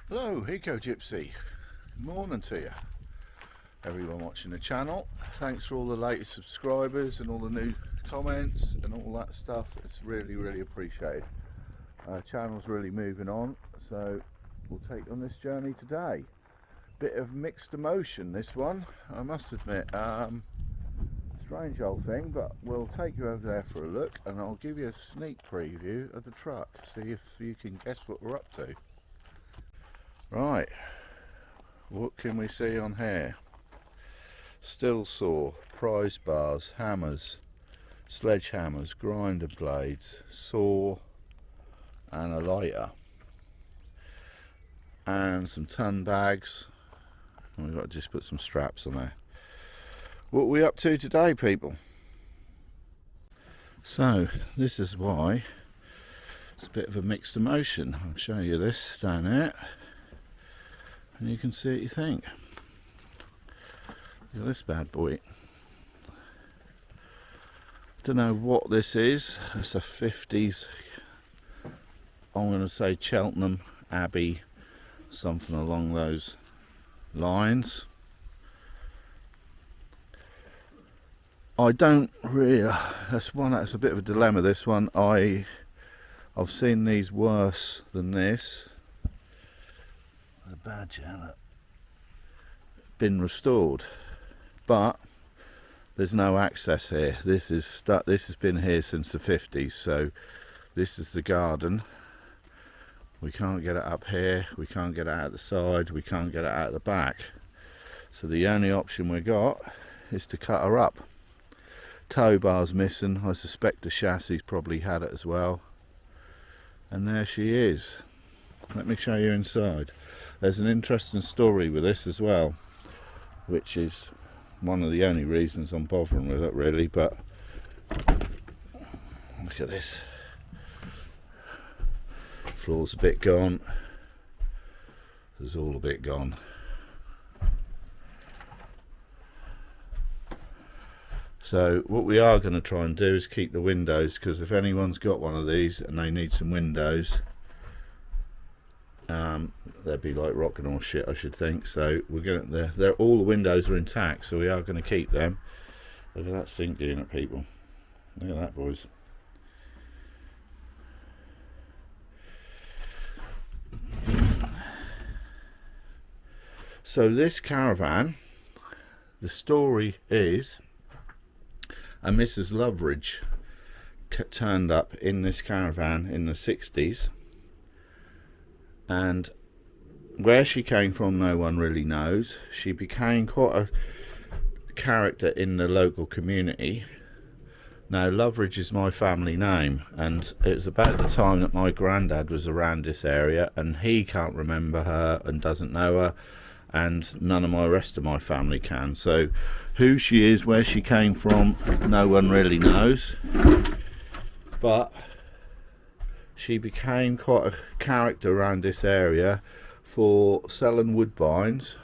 Hello, Eco Gypsy. Good morning to you, everyone watching the channel. Thanks for all the latest subscribers and all the new comments and all that stuff. It's really appreciated. Our channel's really moving on, so we'll take on this journey today. Bit of mixed emotion, this one, I must admit. Strange old thing, but we'll take you over there for a look and I'll give you a sneak preview of the truck, see if you can guess what we're up to. Right, what can we see on here? Steel saw, prise bars, hammers, sledgehammers, grinder blades, saw and a lighter, and some ton bags. And we've got to just put some straps on there. What are we up to today, people? So this is why it's a bit of a mixed emotion. I'll show you this down there and you can see what you think. Look at this bad boy. Don't know what this is. It's a 50s, I'm going to say Cheltenham Abbey, something along those lines. I don't really, that's a bit of a dilemma, this one. I've seen these worse than this. The badge hasn't been restored, but there's no access here. This has been here since the 50s, so this is the garden. We can't get it up here, we can't get it out the side, we can't get it out the back. So the only option we got is to cut her up. Tow bar's missing. I suspect the chassis probably had it as well. And there she is. Let me show you inside. There's an interesting story with this as well, which is one of the only reasons I'm bothering with it, really. But look at this. Floor's a bit gone. It's all a bit gone. So what we are going to try and do is keep the windows, because if anyone's got one of these and they need some windows, they'd be like rocking or shit, I should think. So we're going to, all the windows are intact, so we are going to keep them. Look at that sink unit, people. Look at that, boys. So this caravan, the story is, a Mrs. Loveridge turned up in this caravan in the 60s, and where she came from no one really knows. She became quite a character in the local community. Now Loveridge is my family name, and it was about the time that my granddad was around this area, and he can't remember her and doesn't know her, and none of my rest of my family can. So who she is, where she came from, no one really knows, but she became quite a character around this area for selling woodbines,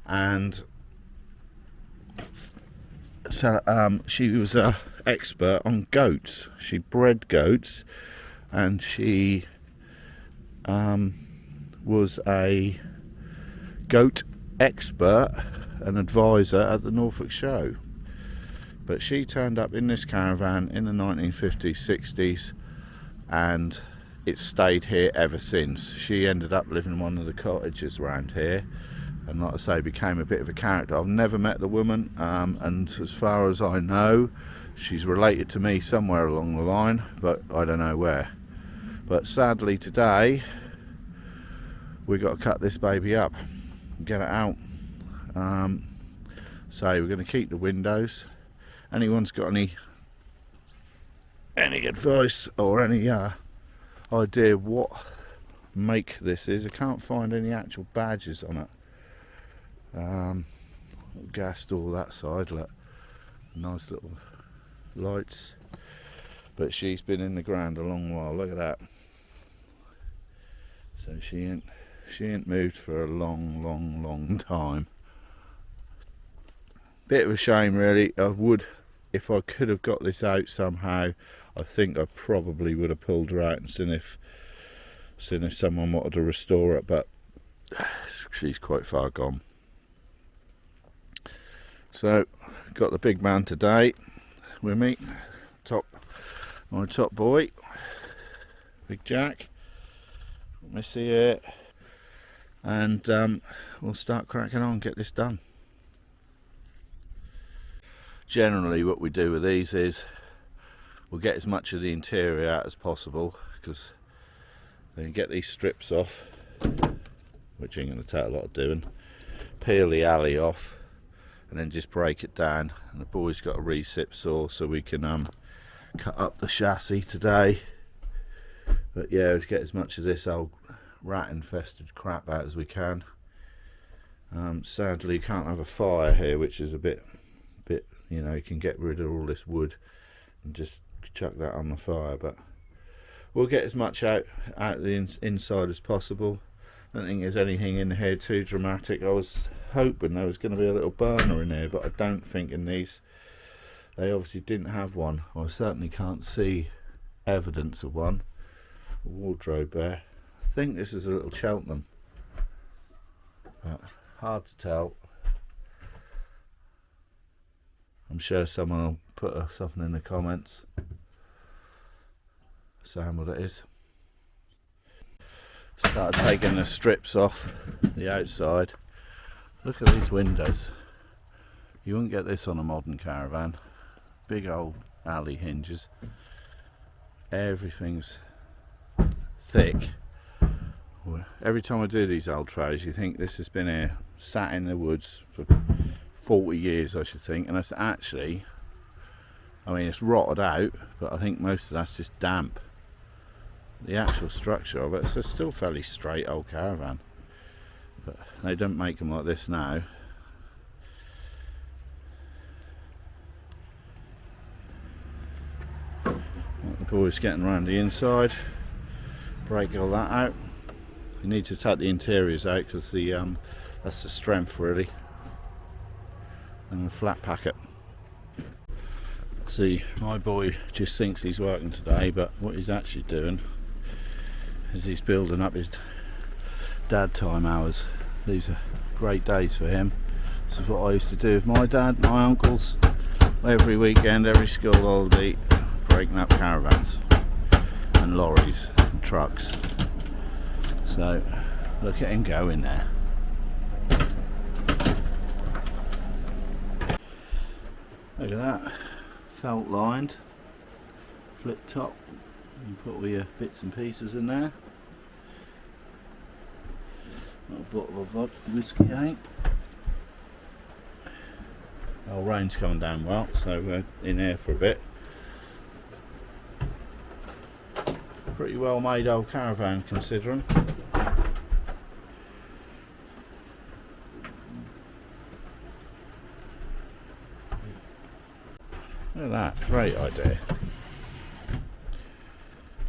and so she was an expert on goats. She bred goats, and she was a goat expert and advisor at the Norfolk show. But she turned up in this caravan in the 1950s, 60s, and it's stayed here ever since. She ended up living in one of the cottages around here, and like I say, became a bit of a character. I've never met the woman, and as far as I know, she's related to me somewhere along the line, but I don't know where. But sadly today we got to cut this baby up, get it out. So we're going to keep the windows. Anyone's got any advice or any idea what make this is? I can't find any actual badges on it. Gas door that side, look, nice little lights. But she's been in the ground a long while. Look at that. So she ain't moved for a long time. Bit of a shame, really. I would, if I could have got this out somehow, I think I probably would have pulled her out and seen if someone wanted to restore it, but she's quite far gone. So got the big man today with me, my top boy, Big Jack, Missy here, and we'll start cracking on, get this done. Generally what we do with these is we'll get as much of the interior out as possible, because then get these strips off, which ain't going to take a lot of doing, peel the alley off, and then just break it down. And the boy's got a recip saw so we can cut up the chassis today. But yeah, let's get as much of this old rat infested crap out as we can. Sadly you can't have a fire here, which is a bit, you know, you can get rid of all this wood and just chuck that on the fire, but we'll get as much out the inside as possible. I don't think there's anything in here too dramatic. I was hoping there was going to be a little burner in here, but I don't think in these. They obviously didn't have one. I certainly can't see evidence of one. A wardrobe there. I think this is a little Cheltenham, but hard to tell. I'm sure someone will put something in the comments saying what it is. Started taking the strips off the outside. Look at these windows. You wouldn't get this on a modern caravan. Big old alley hinges. Everything's thick. Every time I do these old trays, you think this has been here, sat in the woods for 40 years, I should think, and it's actually, I mean, it's rotted out, but I think most of that's just damp. The actual structure of it, it's a still fairly straight old caravan, but they don't make them like this now. The boy's getting around the inside, break all that out. You need to take the interiors out because that's the strength really, and a flat packet. See, my boy just thinks he's working today, but what he's actually doing is he's building up his dad time hours. These are great days for him. This is what I used to do with my dad, my uncles, every weekend, every school holiday, breaking up caravans and lorries and trucks. So look at him go in there. Look at that, felt lined, flip top. You put all your bits and pieces in there. Little bottle of whiskey, ain't. Oh, rain's coming down well, so we're in here for a bit. Pretty well made old caravan considering. Look at that, great idea.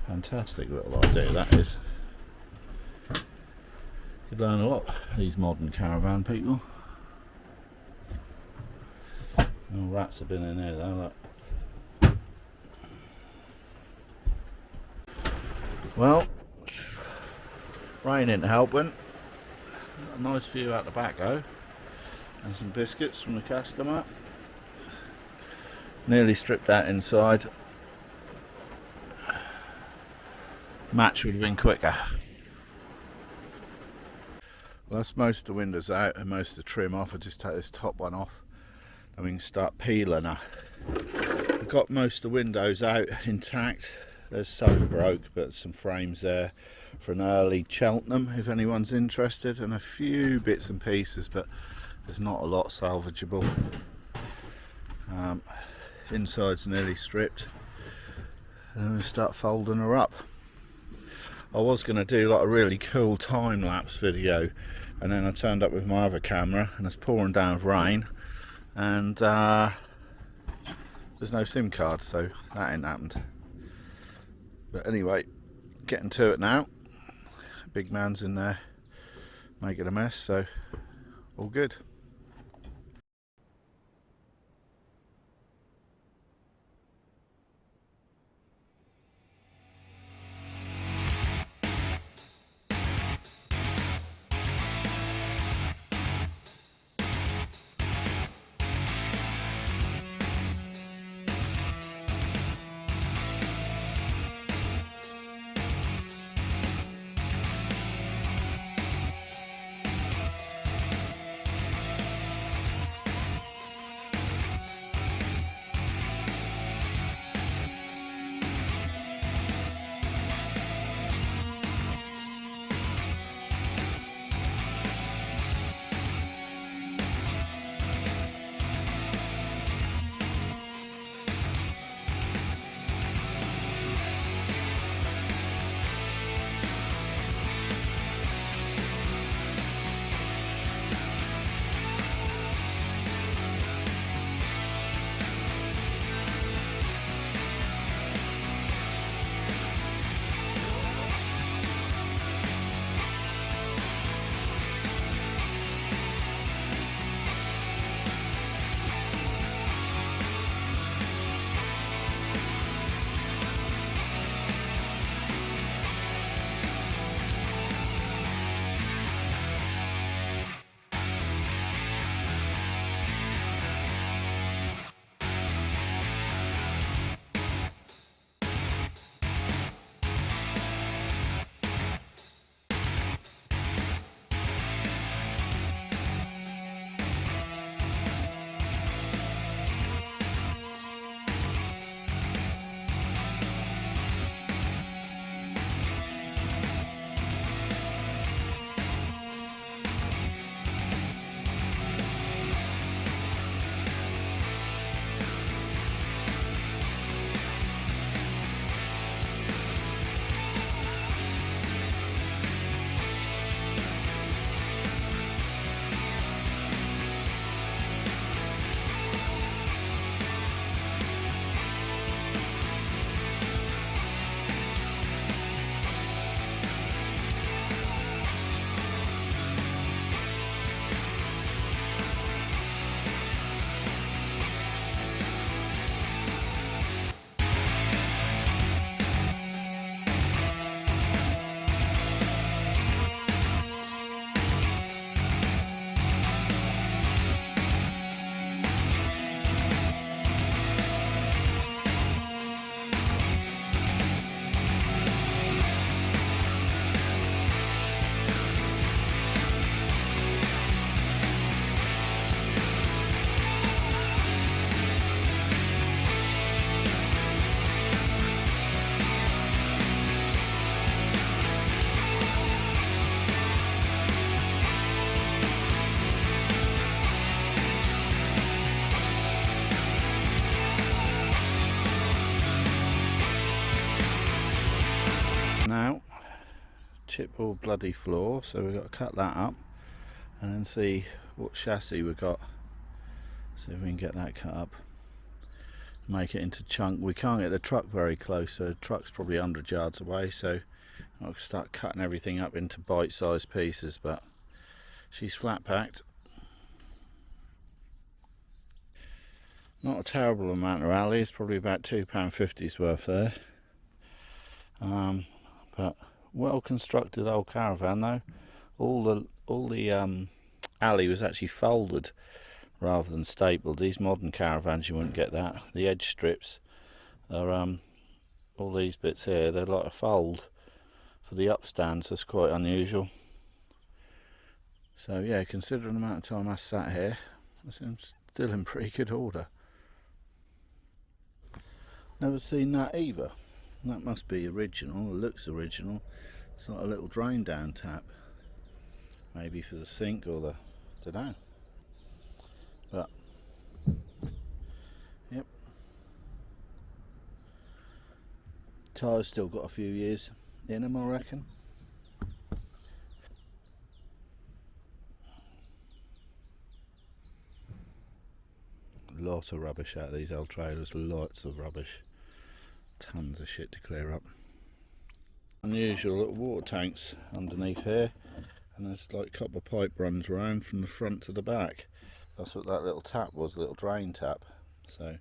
Fantastic little idea that is. Could learn a lot, these modern caravan people. No rats have been in there though, look. Well, rain ain't helping. A nice view out the back though, and some biscuits from the customer. Nearly stripped that inside. Match would have been quicker. Well, that's most of the windows out and most of the trim off. I just take this top one off and we can start peeling her. I've got most of the windows out intact. There's some broke, but some frames there for an early Cheltenham if anyone's interested, and a few bits and pieces, but there's not a lot salvageable. Inside's nearly stripped, and then we start folding her up. I was going to do like a really cool time-lapse video, and then I turned up with my other camera and it's pouring down with rain, and there's no SIM card, so that ain't happened. But anyway, getting to it now. Big man's in there making a mess, so all good. Now, chipboard bloody floor, so we've got to cut that up and then see what chassis we've got. See if we can get that cut up, make it into chunk. We can't get the truck very close, so the truck's probably 100 yards away, so I'll start cutting everything up into bite-sized pieces, but she's flat packed. Not a terrible amount of alley, it's probably about £2.50's worth there. But well constructed old caravan though. All the alley was actually folded rather than stapled. These modern caravans you wouldn't get that. The edge strips are all these bits here, they're like a fold for the upstands. That's quite unusual. So yeah, considering the amount of time I sat here, it seems still in pretty good order. Never seen that either. That must be original. It looks original. It's like a little drain down tap, maybe for the sink or the, dunno. But yep, tyres still got a few years in them, I reckon. Lot of rubbish out of these old trailers, lots of rubbish, tons of shit to clear up. Unusual little water tanks underneath here, and there's like copper pipe runs around from the front to the back. That's what that little tap was, a little drain tap. So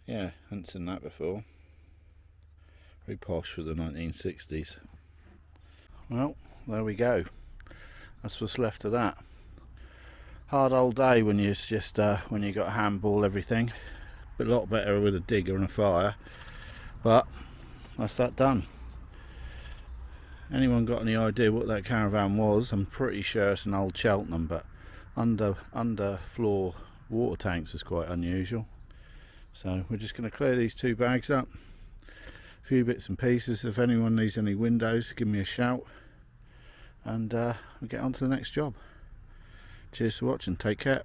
yeah, hadn't seen that before. Very posh for the 1960s. Well, there we go. That's what's left of that. Hard old day when you just when you got to handball everything. But a lot better with a digger and a fire. But that's that done. Anyone got any idea what that caravan was? I'm pretty sure it's an old Cheltenham, but under floor water tanks is quite unusual. So we're just going to clear these two bags up. A few bits and pieces. If anyone needs any windows, give me a shout, and we'll get on to the next job. Cheers for watching, take care.